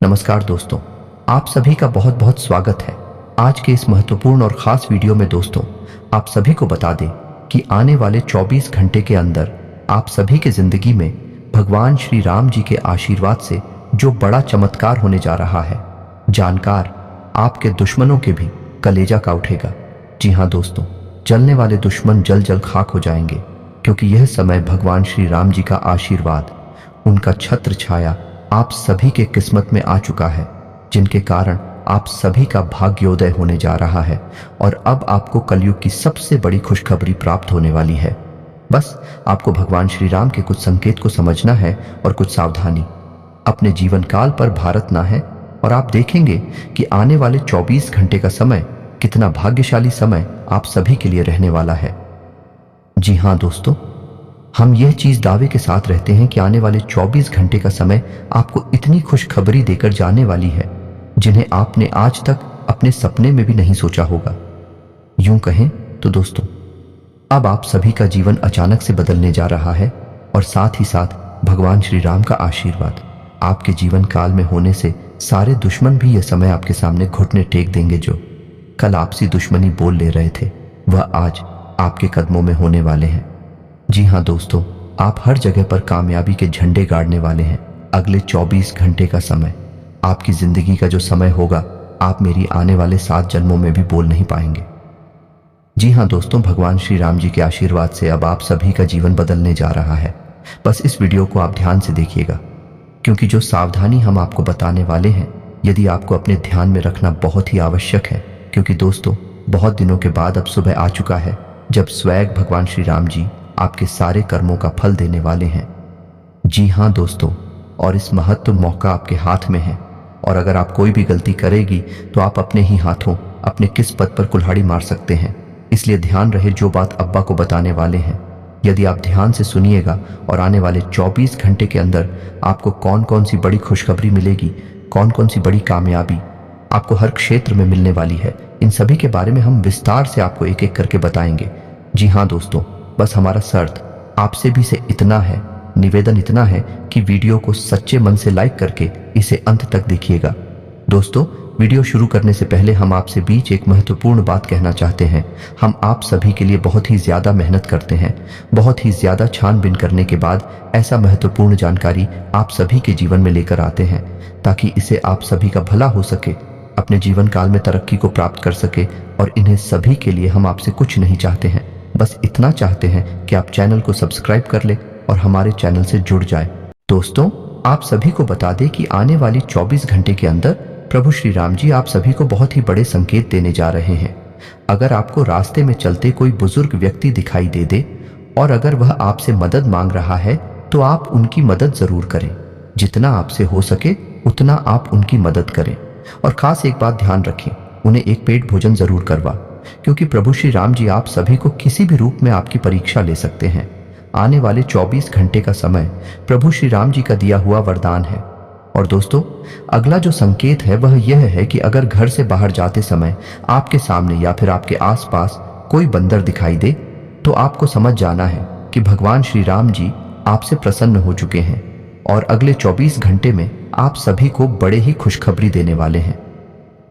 नमस्कार दोस्तों, आप सभी का बहुत बहुत स्वागत है। आज के इस महत्वपूर्ण और ख़ास वीडियो में दोस्तों आप सभी को बता दें कि आने वाले 24 घंटे के अंदर आप सभी के ज़िंदगी में भगवान श्री राम जी के आशीर्वाद से जो बड़ा चमत्कार होने जा रहा है, जानकार आपके दुश्मनों के भी कलेजा का उठेगा। जी हाँ दोस्तों, जलने वाले दुश्मन जल जल खाक हो जाएंगे, क्योंकि यह समय भगवान श्री राम जी का आशीर्वाद, उनका छत्र छाया आप सभी के किस्मत में आ चुका है, जिनके कारण आप सभी का भाग्योदय होने जा रहा है और अब आपको कलयुग की सबसे बड़ी खुशखबरी प्राप्त होने वाली है। बस आपको भगवान श्री राम के कुछ संकेत को समझना है और कुछ सावधानी अपने जीवन काल पर भारतना है, और आप देखेंगे कि आने वाले 24 घंटे का समय कितना भाग्यशाली समय आप सभी के लिए रहने वाला है। जी हाँ दोस्तों, हम यह चीज दावे के साथ रहते हैं कि आने वाले 24 घंटे का समय आपको इतनी खुशखबरी देकर जाने वाली है जिन्हें आपने आज तक अपने सपने में भी नहीं सोचा होगा। यूं कहें तो दोस्तों, अब आप सभी का जीवन अचानक से बदलने जा रहा है और साथ ही साथ भगवान श्री राम का आशीर्वाद आपके जीवन काल में होने से सारे दुश्मन भी यह समय आपके सामने घुटने टेक देंगे। जो कल आपसी दुश्मनी बोल ले रहे थे, वह आज आपके कदमों में होने वाले हैं। जी हाँ दोस्तों, आप हर जगह पर कामयाबी के झंडे गाड़ने वाले हैं। अगले 24 घंटे का समय आपकी जिंदगी का जो समय होगा, आप मेरी आने वाले 7 जन्मों में भी बोल नहीं पाएंगे। जी हाँ दोस्तों, भगवान श्री राम जी के आशीर्वाद से अब आप सभी का जीवन बदलने जा रहा है। बस इस वीडियो को आप ध्यान से देखिएगा, क्योंकि जो सावधानी हम आपको बताने वाले हैं, यदि आपको अपने ध्यान में रखना बहुत ही आवश्यक है, क्योंकि दोस्तों बहुत दिनों के बाद अब सुबह आ चुका है जब स्वयं भगवान श्री राम जी आपके सारे कर्मों का फल देने वाले हैं। जी हाँ दोस्तों, और इस महत्व मौका आपके हाथ में है, और अगर आप कोई भी गलती करेगी तो आप अपने ही हाथों अपने किस्मत पर कुल्हाड़ी मार सकते हैं। इसलिए ध्यान रहे जो बात अब्बा को बताने वाले हैं, यदि आप ध्यान से सुनिएगा और आने वाले 24 घंटे के अंदर आपको कौन कौन सी बड़ी खुशखबरी मिलेगी, कौन कौन सी बड़ी कामयाबी आपको हर क्षेत्र में मिलने वाली है, इन सभी के बारे में हम विस्तार से आपको एक एक करके बताएंगे। जी हाँ दोस्तों, बस हमारा शर्त आपसे भी से इतना है, निवेदन इतना है कि वीडियो को सच्चे मन से लाइक करके इसे अंत तक देखिएगा। दोस्तों, वीडियो शुरू करने से पहले हम आपसे बीच एक महत्वपूर्ण बात कहना चाहते हैं। हम आप सभी के लिए बहुत ही ज़्यादा मेहनत करते हैं, बहुत ही ज़्यादा छानबीन करने के बाद ऐसा महत्वपूर्ण जानकारी आप सभी के जीवन में लेकर आते हैं, ताकि इसे आप सभी का भला हो सके, अपने जीवन काल में तरक्की को प्राप्त कर सके। और इन्हें सभी के लिए हम आपसे कुछ नहीं चाहते हैं, बस इतना चाहते हैं कि आप चैनल को सब्सक्राइब कर ले और हमारे चैनल से जुड़ जाए। दोस्तों, आप सभी को बता दें कि आने वाली 24 घंटे के अंदर प्रभु श्री राम जी आप सभी को बहुत ही बड़े संकेत देने जा रहे हैं। अगर आपको रास्ते में चलते कोई बुजुर्ग व्यक्ति दिखाई दे और अगर वह आपसे मदद मांग रहा है, तो आप उनकी मदद जरूर करें। जितना आपसे हो सके उतना आप उनकी मदद करें। और खास एक बात ध्यान रखें, उन्हें एक पेट भोजन जरूर करवा, क्योंकि प्रभु श्री राम जी आप सभी को किसी भी रूप में आपकी परीक्षा ले सकते हैं। आने वाले 24 घंटे का समय प्रभु श्री राम जी का दिया हुआ वरदान है। और दोस्तों, अगला जो संकेत है वह यह है कि अगर घर से बाहर जाते समय आपके सामने या फिर आपके आसपास कोई बंदर दिखाई दे, तो आपको समझ जाना है कि भगवान श्री राम जी आपसे प्रसन्न हो चुके हैं और अगले 24 घंटे में आप सभी को बड़े ही खुशखबरी देने वाले हैं।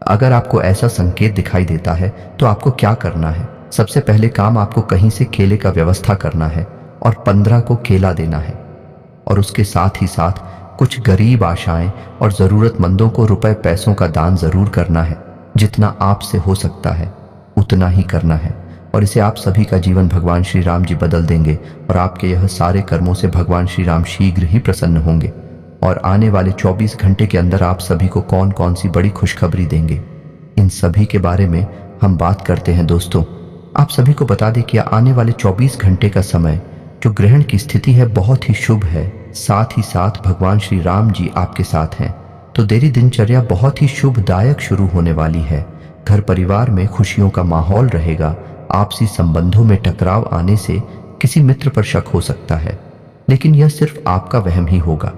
अगर आपको ऐसा संकेत दिखाई देता है तो आपको क्या करना है? सबसे पहले काम आपको कहीं से केले का व्यवस्था करना है और 15 को केला देना है, और उसके साथ ही साथ कुछ गरीब आशाएं और जरूरतमंदों को रुपए पैसों का दान जरूर करना है। जितना आपसे हो सकता है उतना ही करना है, और इसे आप सभी का जीवन भगवान श्री राम जी बदल देंगे और आपके यह सारे कर्मों से भगवान श्री राम शीघ्र ही प्रसन्न होंगे। और आने वाले 24 घंटे के अंदर आप सभी को कौन कौन सी बड़ी खुशखबरी देंगे, इन सभी के बारे में हम बात करते हैं। दोस्तों, आप सभी को बता दें कि आने वाले 24 घंटे का समय जो ग्रहण की स्थिति है बहुत ही शुभ है, साथ ही साथ भगवान श्री राम जी आपके साथ हैं, तो तेरी दिनचर्या बहुत ही शुभदायक शुरू होने वाली है। घर परिवार में खुशियों का माहौल रहेगा। आपसी संबंधों में टकराव आने से किसी मित्र पर शक हो सकता है, लेकिन यह सिर्फ आपका वहम ही होगा।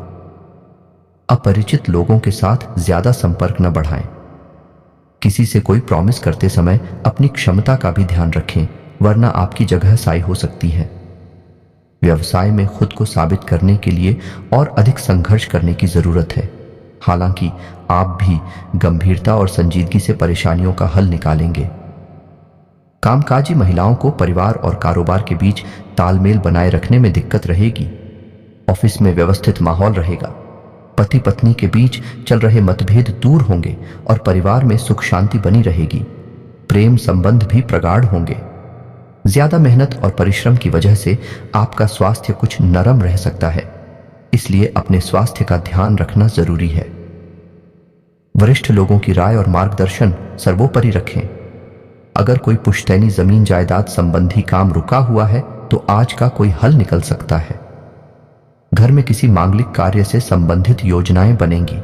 अपरिचित लोगों के साथ ज्यादा संपर्क न बढ़ाएं। किसी से कोई प्रॉमिस करते समय अपनी क्षमता का भी ध्यान रखें, वरना आपकी जगह साई हो सकती है। व्यवसाय में खुद को साबित करने के लिए और अधिक संघर्ष करने की जरूरत है। हालांकि आप भी गंभीरता और संजीदगी से परेशानियों का हल निकालेंगे। कामकाजी महिलाओं को परिवार और कारोबार के बीच तालमेल बनाए रखने में दिक्कत रहेगी। ऑफिस में व्यवस्थित माहौल रहेगा। पति पत्नी के बीच चल रहे मतभेद दूर होंगे और परिवार में सुख शांति बनी रहेगी। प्रेम संबंध भी प्रगाढ़ होंगे। ज्यादा मेहनत और परिश्रम की वजह से आपका स्वास्थ्य कुछ नरम रह सकता है, इसलिए अपने स्वास्थ्य का ध्यान रखना जरूरी है। वरिष्ठ लोगों की राय और मार्गदर्शन सर्वोपरि रखें। अगर कोई पुश्तैनी जमीन जायदाद संबंधी काम रुका हुआ है तो आज का कोई हल निकल सकता है। घर में किसी मांगलिक कार्य से संबंधित योजनाएं बनेंगी।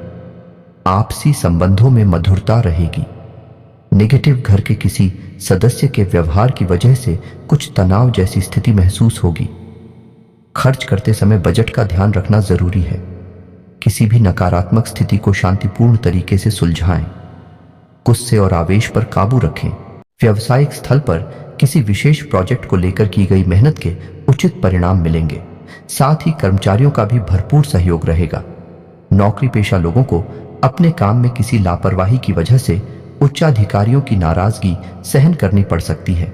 आपसी संबंधों में मधुरता रहेगी। नेगेटिव घर के किसी सदस्य के व्यवहार की वजह से कुछ तनाव जैसी स्थिति महसूस होगी। खर्च करते समय बजट का ध्यान रखना जरूरी है। किसी भी नकारात्मक स्थिति को शांतिपूर्ण तरीके से सुलझाएं। गुस्से और आवेश पर काबू रखें। व्यावसायिक स्थल पर किसी विशेष प्रोजेक्ट को लेकर की गई मेहनत के उचित परिणाम मिलेंगे। साथ ही कर्मचारियों का भी भरपूर सहयोग रहेगा। नौकरी पेशा लोगों को अपने काम में किसी लापरवाही की वजह से उच्चाधिकारियों की नाराजगी सहन करनी पड़ सकती है।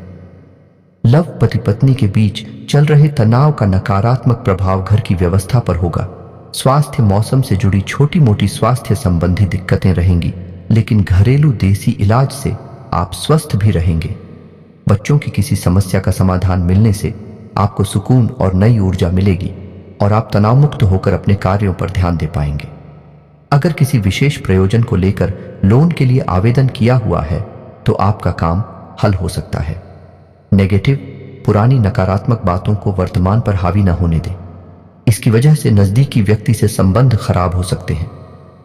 लव पति पत्नी के बीच चल रहे तनाव का नकारात्मक प्रभाव घर की व्यवस्था पर होगा। स्वास्थ्य मौसम से जुड़ी छोटी मोटी स्वास्थ्य संबंधी दिक्कतें रहेंगी, लेकिन घरेलू देसी इलाज से आप स्वस्थ भी रहेंगे। बच्चों की किसी समस्या का समाधान मिलने से आपको सुकून और नई ऊर्जा मिलेगी और आप तनाव मुक्त होकर अपने कार्यों पर ध्यान दे पाएंगे। अगर किसी विशेष प्रयोजन को लेकर लोन के लिए आवेदन किया हुआ है तो आपका काम हल हो सकता है। नेगेटिव, पुरानी नकारात्मक बातों को वर्तमान पर हावी न होने दें। इसकी वजह से नजदीकी व्यक्ति से संबंध खराब हो सकते हैं।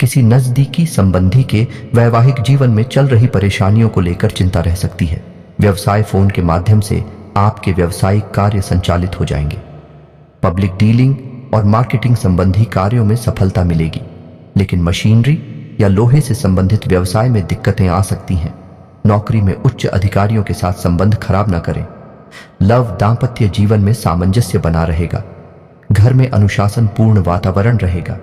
किसी नजदीकी संबंधी के वैवाहिक जीवन में चल रही परेशानियों को लेकर चिंता रह सकती है। व्यवसाय फोन के माध्यम से आपके व्यवसायिक कार्य संचालित हो जाएंगे। पब्लिक डीलिंग और मार्केटिंग संबंधी कार्यों में सफलता मिलेगी, लेकिन मशीनरी या लोहे से संबंधित व्यवसाय में दिक्कतें आ सकती हैं। नौकरी में उच्च अधिकारियों के साथ संबंध खराब न करें। लव दांपत्य जीवन में सामंजस्य बना रहेगा। घर में अनुशासन पूर्ण वातावरण रहेगा।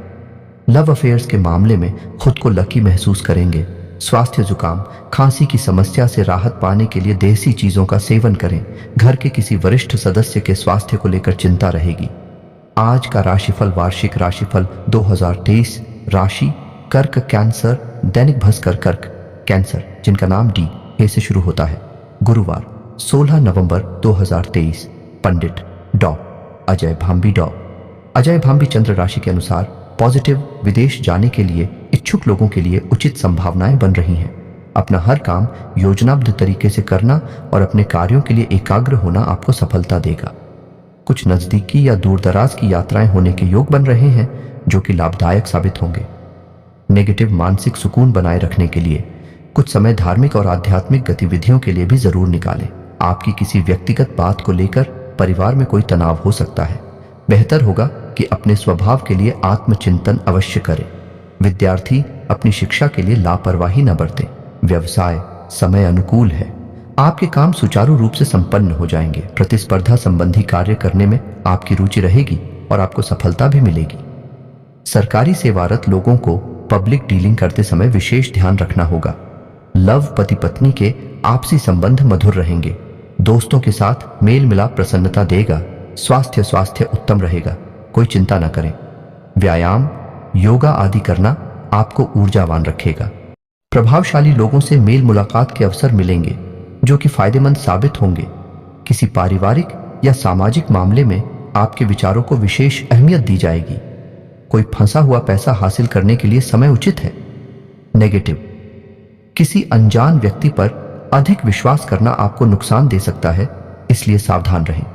लव अफेयर्स के मामले में खुद को लकी महसूस करेंगे। स्वास्थ्य जुकाम खांसी की समस्या से राहत पाने के लिए देसी चीजों का सेवन करें। घर के किसी वरिष्ठ सदस्य के स्वास्थ्य को लेकर चिंता रहेगी। आज का राशिफल वार्षिक राशिफल 2023। राशि कर्क कैंसर। दैनिक भास्कर कर्क कैंसर जिनका नाम डी ए से शुरू होता है। गुरुवार 16 नवंबर 2023। पंडित डॉ अजय भांबी। डॉ अजय भांबी चंद्र राशि के अनुसार पॉजिटिव। विदेश जाने के लिए इच्छुक लोगों के लिए उचित संभावनाएं बन रही हैं। अपना हर काम योजनाबद्ध तरीके से करना और अपने कार्यों के लिए एकाग्र होना आपको सफलता देगा। कुछ नजदीकी या दूर दराज की यात्राएं होने के योग बन रहे हैं जो कि लाभदायक साबित होंगे। नेगेटिव, मानसिक सुकून बनाए रखने के लिए कुछ समय धार्मिक और आध्यात्मिक गतिविधियों के लिए भी जरूर निकालें। आपकी किसी व्यक्तिगत बात को लेकर परिवार में कोई तनाव हो सकता है। बेहतर होगा कि अपने स्वभाव के लिए आत्मचिंतन अवश्य करें। विद्यार्थी अपनी शिक्षा के लिए लापरवाही न बरतें। व्यवसाय समय अनुकूल है। आपके काम सुचारू रूप से संपन्न हो जाएंगे। प्रतिस्पर्धा संबंधी कार्य करने में आपकी रुचि रहेगी और आपको सफलता भी मिलेगी। सरकारी सेवारत लोगों को पब्लिक डीलिंग करते समय विशेष ध्यान रखना होगा। लव पति पत्नी के आपसी संबंध मधुर रहेंगे। दोस्तों के साथ मेल मिलाप प्रसन्नता देगा। स्वास्थ्य उत्तम रहेगा। कोई चिंता न करें। व्यायाम, योगा आदि करना आपको ऊर्जावान रखेगा। प्रभावशाली लोगों से मेल मुलाकात के अवसर मिलेंगे जो कि फायदेमंद साबित होंगे। किसी पारिवारिक या सामाजिक मामले में आपके विचारों को विशेष अहमियत दी जाएगी। कोई फंसा हुआ पैसा हासिल करने के लिए समय उचित है। नेगेटिव, किसी अनजान व्यक्ति पर अधिक विश्वास करना आपको नुकसान दे सकता है, इसलिए सावधान रहें।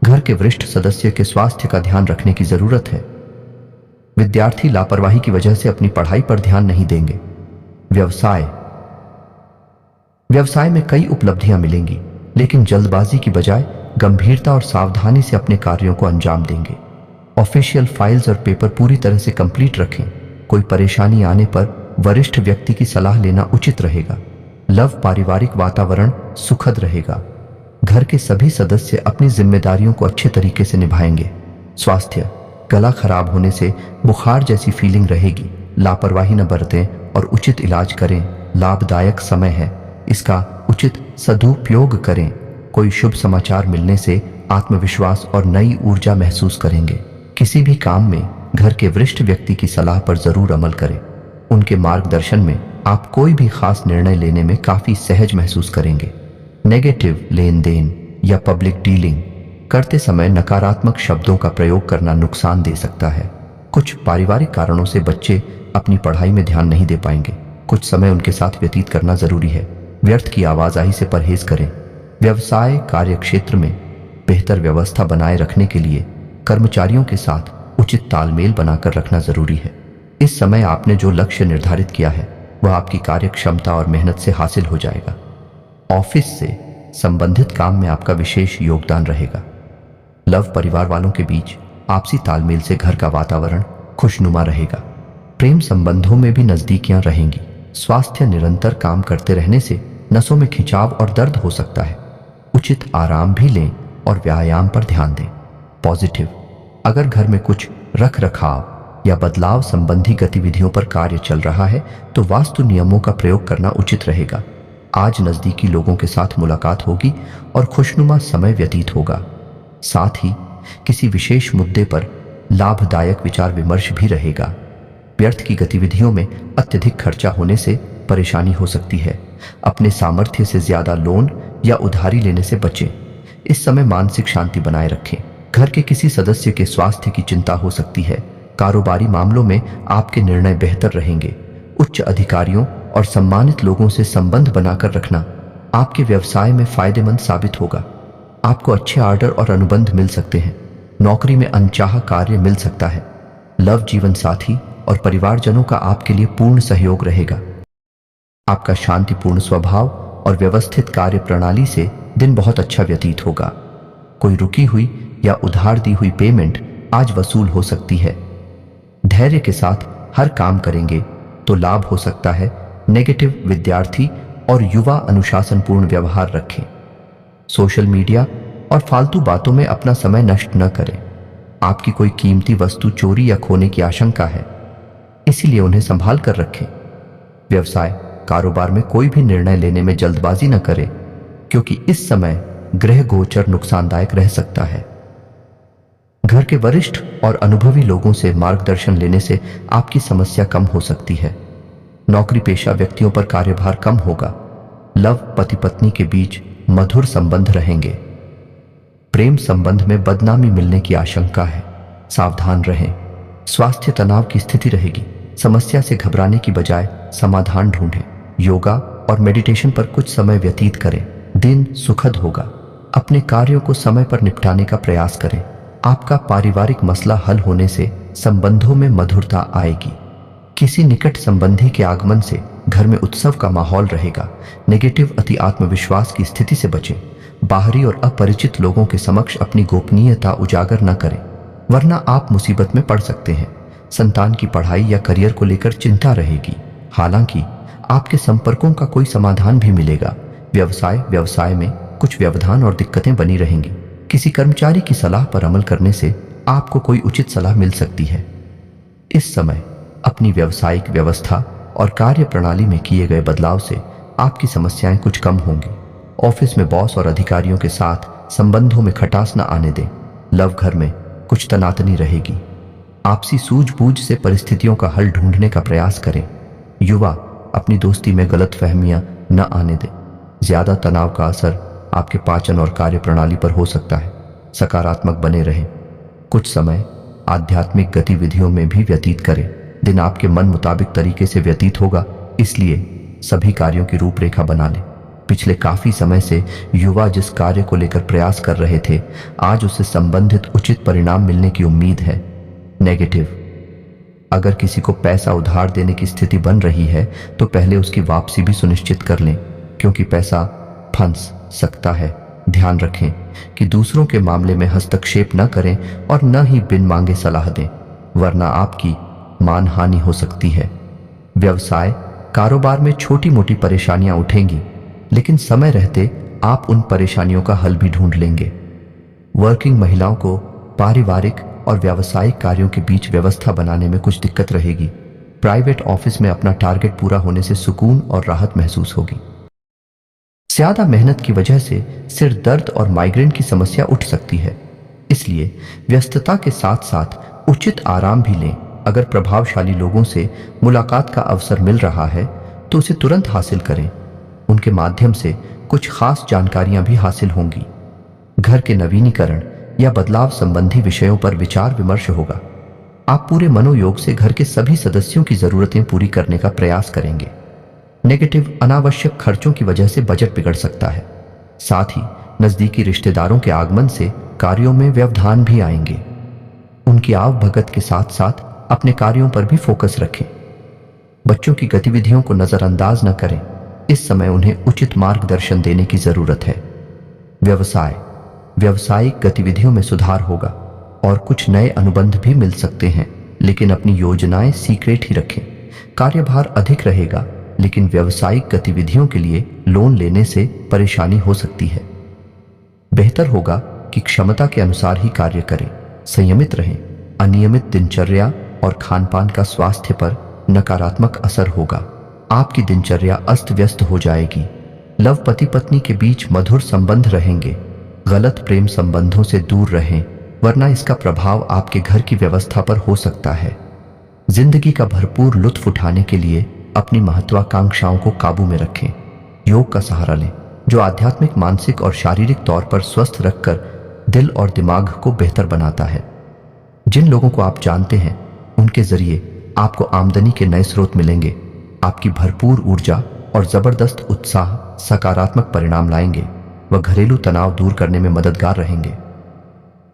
घर के वरिष्ठ सदस्य के स्वास्थ्य का ध्यान रखने की जरूरत है। विद्यार्थी लापरवाही की वजह से अपनी पढ़ाई पर ध्यान नहीं देंगे। व्यवसाय में कई उपलब्धियां मिलेंगी, लेकिन जल्दबाजी की बजाय गंभीरता और सावधानी से अपने कार्यों को अंजाम देंगे। ऑफिशियल फाइल्स और पेपर पूरी तरह से कंप्लीट रखें। कोई परेशानी आने पर वरिष्ठ व्यक्ति की सलाह लेना उचित रहेगा। लव पारिवारिक वातावरण सुखद रहेगा। घर के सभी सदस्य अपनी जिम्मेदारियों को अच्छे तरीके से निभाएंगे। स्वास्थ्य, गला खराब होने से बुखार जैसी फीलिंग रहेगी। लापरवाही न बरतें और उचित इलाज करें। लाभदायक समय है, इसका उचित सदुपयोग करें। कोई शुभ समाचार मिलने से आत्मविश्वास और नई ऊर्जा महसूस करेंगे। किसी भी काम में घर के वरिष्ठ व्यक्ति की सलाह पर जरूर अमल करें। उनके मार्गदर्शन में आप कोई भी खास निर्णय लेने में काफी सहज महसूस करेंगे। नेगेटिव लेन देन या पब्लिक डीलिंग करते समय नकारात्मक शब्दों का प्रयोग करना नुकसान दे सकता है। कुछ पारिवारिक कारणों से बच्चे अपनी पढ़ाई में ध्यान नहीं दे पाएंगे। कुछ समय उनके साथ व्यतीत करना जरूरी है। व्यर्थ की आवाजाही से परहेज करें। व्यवसाय कार्य क्षेत्र में बेहतर व्यवस्था बनाए रखने के लिए कर्मचारियों के साथ उचित तालमेल बनाकर रखना जरूरी है। इस समय आपने जो लक्ष्य निर्धारित किया है वह आपकी कार्य क्षमता और मेहनत से हासिल हो जाएगा। ऑफिस से संबंधित काम में आपका विशेष योगदान रहेगा। लव परिवार वालों के बीच आपसी तालमेल से घर का वातावरण खुशनुमा रहेगा। प्रेम संबंधों में भी नजदीकियां रहेंगी। स्वास्थ्य निरंतर काम करते रहने से नसों में खिंचाव और दर्द हो सकता है। उचित आराम भी लें और व्यायाम पर ध्यान दें। पॉजिटिव, अगर घर में कुछ रख रखाव या बदलाव संबंधी गतिविधियों पर कार्य चल रहा है तो वास्तु नियमों का प्रयोग करना उचित रहेगा। आज नजदीकी लोगों के साथ मुलाकात होगी और खुशनुमा समय व्यतीत होगा। साथ ही किसी विशेष मुद्दे पर लाभदायक विचार विमर्श भी रहेगा। व्यर्थ की गतिविधियों में अत्यधिक खर्चा होने से परेशानी हो सकती है। अपने सामर्थ्य से ज्यादा लोन या उधारी लेने से बचें। इस समय मानसिक शांति बनाए रखें। घर के किसी सदस्य के स्वास्थ्य की चिंता हो सकती है। कारोबारी मामलों में आपके निर्णय बेहतर रहेंगे। उच्च अधिकारियों और सम्मानित लोगों से संबंध बनाकर रखना आपके व्यवसाय में फायदेमंद साबित होगा। आपको अच्छे ऑर्डर और अनुबंध मिल सकते हैं। नौकरी में अनचाहा कार्य मिल सकता है। लव जीवन साथी और परिवारजनों का आपके लिए पूर्ण सहयोग रहेगा। आपका शांतिपूर्ण स्वभाव और व्यवस्थित कार्य प्रणाली से दिन बहुत अच्छा व्यतीत होगा। कोई रुकी हुई या उधार दी हुई पेमेंट आज वसूल हो सकती है। धैर्य के साथ हर काम करेंगे तो लाभ हो सकता है। नेगेटिव, विद्यार्थी और युवा अनुशासनपूर्ण व्यवहार रखें। सोशल मीडिया और फालतू बातों में अपना समय नष्ट न करें। आपकी कोई कीमती वस्तु चोरी या खोने की आशंका है, इसीलिए उन्हें संभाल कर रखें। व्यवसाय कारोबार में कोई भी निर्णय लेने में जल्दबाजी न करें, क्योंकि इस समय ग्रह गोचर नुकसानदायक रह सकता है। घर के वरिष्ठ और अनुभवी लोगों से मार्गदर्शन लेने से आपकी समस्या कम हो सकती है। नौकरी पेशा व्यक्तियों पर कार्यभार कम होगा। लव पति पत्नी के बीच मधुर संबंध रहेंगे। प्रेम संबंध में बदनामी मिलने की आशंका है, सावधान रहें। स्वास्थ्य तनाव की स्थिति रहेगी। समस्या से घबराने की बजाय समाधान ढूंढें। योगा और मेडिटेशन पर कुछ समय व्यतीत करें। दिन सुखद होगा। अपने कार्यों को समय पर निपटाने का प्रयास करें। आपका पारिवारिक मसला हल होने से संबंधों में मधुरता आएगी। किसी निकट संबंधी के आगमन से घर में उत्सव का माहौल रहेगा। नेगेटिव, अति आत्मविश्वास की स्थिति से बचें। बाहरी और अपरिचित लोगों के समक्ष अपनी गोपनीयता उजागर न करें, वरना आप मुसीबत में पड़ सकते हैं। संतान की पढ़ाई या करियर को लेकर चिंता रहेगी। हालांकि आपके संपर्कों का कोई समाधान भी मिलेगा। व्यवसाय में कुछ व्यवधान और दिक्कतें बनी रहेंगी। किसी कर्मचारी की सलाह पर अमल करने से आपको कोई उचित सलाह मिल सकती है। इस समय अपनी व्यावसायिक व्यवस्था और कार्य प्रणाली में किए गए बदलाव से आपकी समस्याएं कुछ कम होंगी। ऑफिस में बॉस और अधिकारियों के साथ संबंधों में खटास न आने दें। लव घर में कुछ तनातनी रहेगी। आपसी सूझबूझ से परिस्थितियों का हल ढूंढने का प्रयास करें। युवा अपनी दोस्ती में गलतफहमियां न आने दें। ज्यादा तनाव का असर आपके पाचन और कार्य प्रणाली पर हो सकता है। सकारात्मक बने रहें। कुछ समय आध्यात्मिक गतिविधियों में भी व्यतीत करें। दिन आपके मन मुताबिक तरीके से व्यतीत होगा, इसलिए सभी कार्यों की रूपरेखा बना लें। पिछले काफी समय से युवा जिस कार्य को लेकर प्रयास कर रहे थे, आज उससे संबंधित उचित परिणाम मिलने की उम्मीद है। नेगेटिव, अगर किसी को पैसा उधार देने की स्थिति बन रही है तो पहले उसकी वापसी भी सुनिश्चित कर लें, क्योंकि पैसा फंस सकता है। ध्यान रखें कि दूसरों के मामले में हस्तक्षेप न करें और न ही बिन मांगे सलाह दें, वरना आपकी मानहानि हो सकती है। व्यवसाय कारोबार में छोटी मोटी परेशानियां उठेंगी, लेकिन समय रहते आप उन परेशानियों का हल भी ढूंढ लेंगे। वर्किंग महिलाओं को पारिवारिक और व्यावसायिक कार्यों के बीच व्यवस्था बनाने में कुछ दिक्कत रहेगी। प्राइवेट ऑफिस में अपना टारगेट पूरा होने से सुकून और राहत महसूस होगी। ज्यादा मेहनत की वजह से सिर दर्द और माइग्रेन की समस्या उठ सकती है, इसलिए व्यस्तता के साथ साथ उचित आराम भी लें। अगर प्रभावशाली लोगों से मुलाकात का अवसर मिल रहा है तो उसे तुरंत हासिल करें। उनके माध्यम से कुछ खास जानकारियां भी हासिल होंगी। घर के नवीनीकरण या बदलाव संबंधी विषयों पर विचार विमर्श होगा। आप पूरे मनोयोग से घर के सभी सदस्यों की जरूरतें पूरी करने का प्रयास करेंगे। नेगेटिव अनावश्यक खर्चों की वजह से बजट बिगड़ सकता है। साथ ही नजदीकी रिश्तेदारों के आगमन से कार्यों में व्यवधान भी आएंगे। उनकी आवभगत के साथ साथ अपने कार्यों पर भी फोकस रखें। बच्चों की गतिविधियों को नजरअंदाज न करें। इस समय उन्हें उचित मार्गदर्शन देने की जरूरत है। व्यावसायिक गतिविधियों में सुधार होगा और कुछ नए अनुबंध भी मिल सकते हैं, लेकिन अपनी योजनाएं सीक्रेट ही रखें। कार्यभार अधिक रहेगा, लेकिन व्यावसायिक गतिविधियों के लिए लोन लेने से परेशानी हो सकती है। बेहतर होगा कि क्षमता के अनुसार ही कार्य करें। संयमित रहें। अनियमित दिनचर्या और खानपान का स्वास्थ्य पर नकारात्मक असर होगा। आपकी दिनचर्या अस्त व्यस्त हो जाएगी। लव पति पत्नी के बीच मधुर संबंध रहेंगे। गलत प्रेम संबंधों से दूर रहें, वरना इसका प्रभाव आपके घर की व्यवस्था पर हो सकता है। जिंदगी का भरपूर लुत्फ उठाने के लिए अपनी महत्वाकांक्षाओं को काबू में रखें। योग का सहारा लें, जो आध्यात्मिक, मानसिक और शारीरिक तौर पर स्वस्थ रखकर दिल और दिमाग को बेहतर बनाता है। जिन लोगों को आप जानते हैं, उनके जरिए आपको आमदनी के नए स्रोत मिलेंगे। आपकी भरपूर ऊर्जा और जबरदस्त उत्साह सकारात्मक परिणाम लाएंगे। वह घरेलू तनाव दूर करने में मददगार रहेंगे।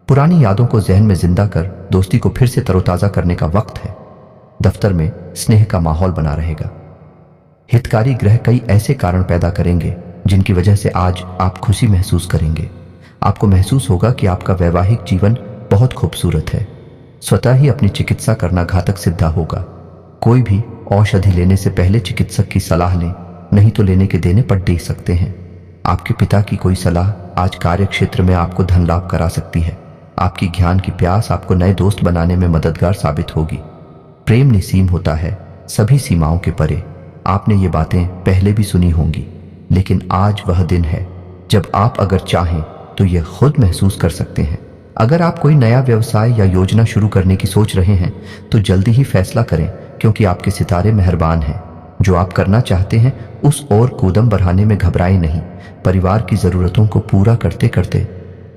पुरानी यादों को जहन में जिंदा कर दोस्ती को फिर से तरोताजा करने का वक्त है। दफ्तर में स्नेह का माहौल बना रहेगा। हितकारी ग्रह कई ऐसे कारण पैदा करेंगे जिनकी वजह से आज आप खुशी महसूस करेंगे। आपको महसूस होगा कि आपका वैवाहिक जीवन बहुत खूबसूरत है। स्वतः ही अपनी चिकित्सा करना घातक सिद्ध होगा। कोई भी औषधि लेने से पहले चिकित्सक की सलाह लें, नहीं तो लेने के देने पट दे सकते हैं। आपके पिता की कोई सलाह आज कार्य क्षेत्र में आपको धन लाभ करा सकती है। आपकी ज्ञान की प्यास आपको नए दोस्त बनाने में मददगार साबित होगी। प्रेम निसीम होता है, सभी सीमाओं के परे। आपने ये बातें पहले भी सुनी होंगी, लेकिन आज वह दिन है जब आप अगर चाहें तो यह खुद महसूस कर सकते हैं। अगर आप कोई नया व्यवसाय या योजना शुरू करने की सोच रहे हैं तो जल्दी ही फैसला करें, क्योंकि आपके सितारे मेहरबान हैं। जो आप करना चाहते हैं उस ओर कूदम बढ़ाने में घबराएं नहीं। परिवार की जरूरतों को पूरा करते करते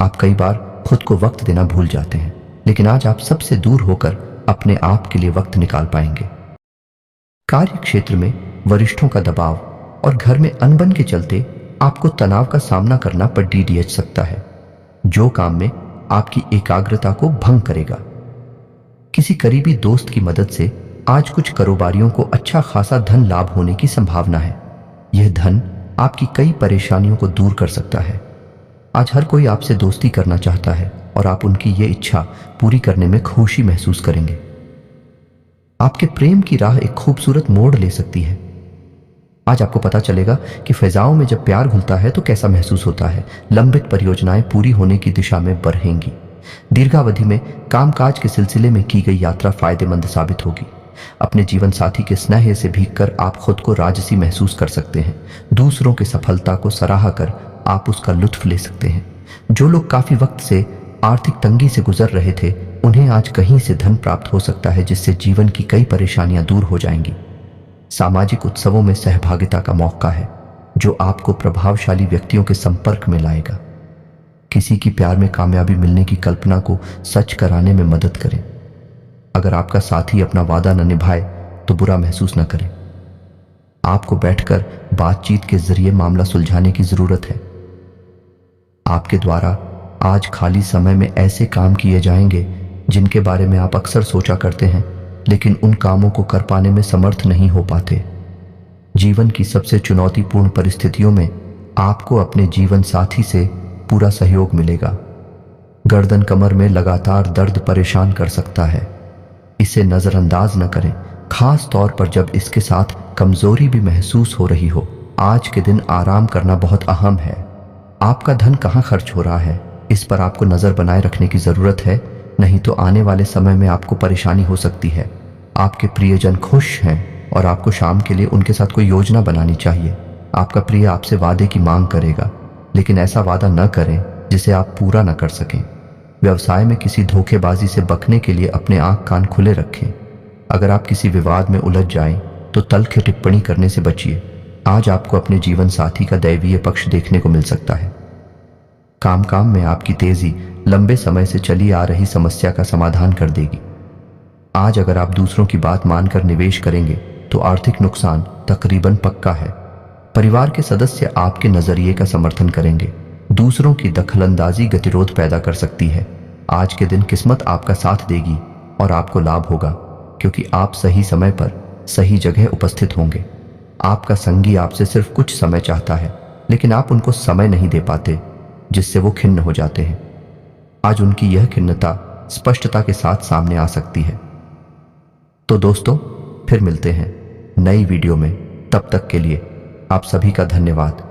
आप कई बार खुद को वक्त देना भूल जाते हैं, लेकिन आज आप सबसे दूर होकर अपने आप के लिए वक्त निकाल पाएंगे। कार्य क्षेत्र में वरिष्ठों का दबाव और घर में अनबन के चलते आपको तनाव का सामना करना पड़ DDH सकता है, जो काम में आपकी एकाग्रता को भंग करेगा। किसी करीबी दोस्त की मदद से आज कुछ कारोबारियों को अच्छा खासा धन लाभ होने की संभावना है। यह धन आपकी कई परेशानियों को दूर कर सकता है। आज हर कोई आपसे दोस्ती करना चाहता है और आप उनकी ये इच्छा पूरी करने में खुशी महसूस करेंगे। आपके प्रेम की राह एक खूबसूरत मोड़ ले सकती है। आज आपको पता चलेगा कि फिजाओं में जब प्यार घुलता है तो कैसा महसूस होता है। लंबित परियोजनाएं पूरी होने की दिशा में बढ़ेंगी। दीर्घावधि में कामकाज के सिलसिले में की गई यात्रा फायदेमंद साबित होगी। अपने जीवन साथी के स्नेह से भीगकर आप खुद को राजसी महसूस कर सकते हैं। दूसरों की सफलता को सराह कर आप उसका लुत्फ ले सकते हैं। जो लोग काफी वक्त से आर्थिक तंगी से गुजर रहे थे, उन्हें आज कहीं से धन प्राप्त हो सकता है, जिससे जीवन की कई परेशानियां दूर हो जाएंगी। सामाजिक उत्सवों में सहभागिता का मौका है, जो आपको प्रभावशाली व्यक्तियों के संपर्क में लाएगा। किसी की प्यार में कामयाबी मिलने की कल्पना को सच कराने में मदद करें। अगर आपका साथी अपना वादा न निभाए तो बुरा महसूस न करें। आपको बैठकर बातचीत के जरिए मामला सुलझाने की जरूरत है। आपके द्वारा आज खाली समय में ऐसे काम किए जाएंगे जिनके बारे में आप अक्सर सोचा करते हैं, लेकिन उन कामों को कर पाने में समर्थ नहीं हो पाते। जीवन की सबसे चुनौतीपूर्ण परिस्थितियों में आपको अपने जीवन साथी से पूरा सहयोग मिलेगा। गर्दन कमर में लगातार दर्द परेशान कर सकता है, इसे नजरअंदाज न करें, खास तौर पर जब इसके साथ कमजोरी भी महसूस हो रही हो। आज के दिन आराम करना बहुत अहम है। आपका धन कहाँ खर्च हो रहा है, इस पर आपको नजर बनाए रखने की जरूरत है, नहीं तो आने वाले समय में आपको परेशानी हो सकती है। आपके प्रियजन खुश हैं और आपको शाम के लिए उनके साथ कोई योजना बनानी चाहिए। आपका प्रिय आपसे वादे की मांग करेगा, लेकिन ऐसा वादा न करें जिसे आप पूरा न कर सकें। व्यवसाय में किसी धोखेबाजी से बचने के लिए अपने आंख कान खुले रखें। अगर आप किसी विवाद में उलझ जाएं तो तल्ख टिप्पणी करने से बचिए। आज आपको अपने जीवन साथी का दैवीय पक्ष देखने को मिल सकता है। काम में आपकी तेजी लंबे समय से चली आ रही समस्या का समाधान कर देगी। आज अगर आप दूसरों की बात मानकर निवेश करेंगे तो आर्थिक नुकसान तकरीबन पक्का है। परिवार के सदस्य आपके नजरिए का समर्थन करेंगे। दूसरों की दखलंदाजी गतिरोध पैदा कर सकती है। आज के दिन किस्मत आपका साथ देगी और आपको लाभ होगा, क्योंकि आप सही समय पर सही जगह उपस्थित होंगे। आपका संगी आपसे सिर्फ कुछ समय चाहता है, लेकिन आप उनको समय नहीं दे पाते, जिससे वो खिन्न हो जाते हैं। आज उनकी यह खिन्नता स्पष्टता के साथ सामने आ सकती है। तो दोस्तों, फिर मिलते हैं नई वीडियो में। तब तक के लिए आप सभी का धन्यवाद।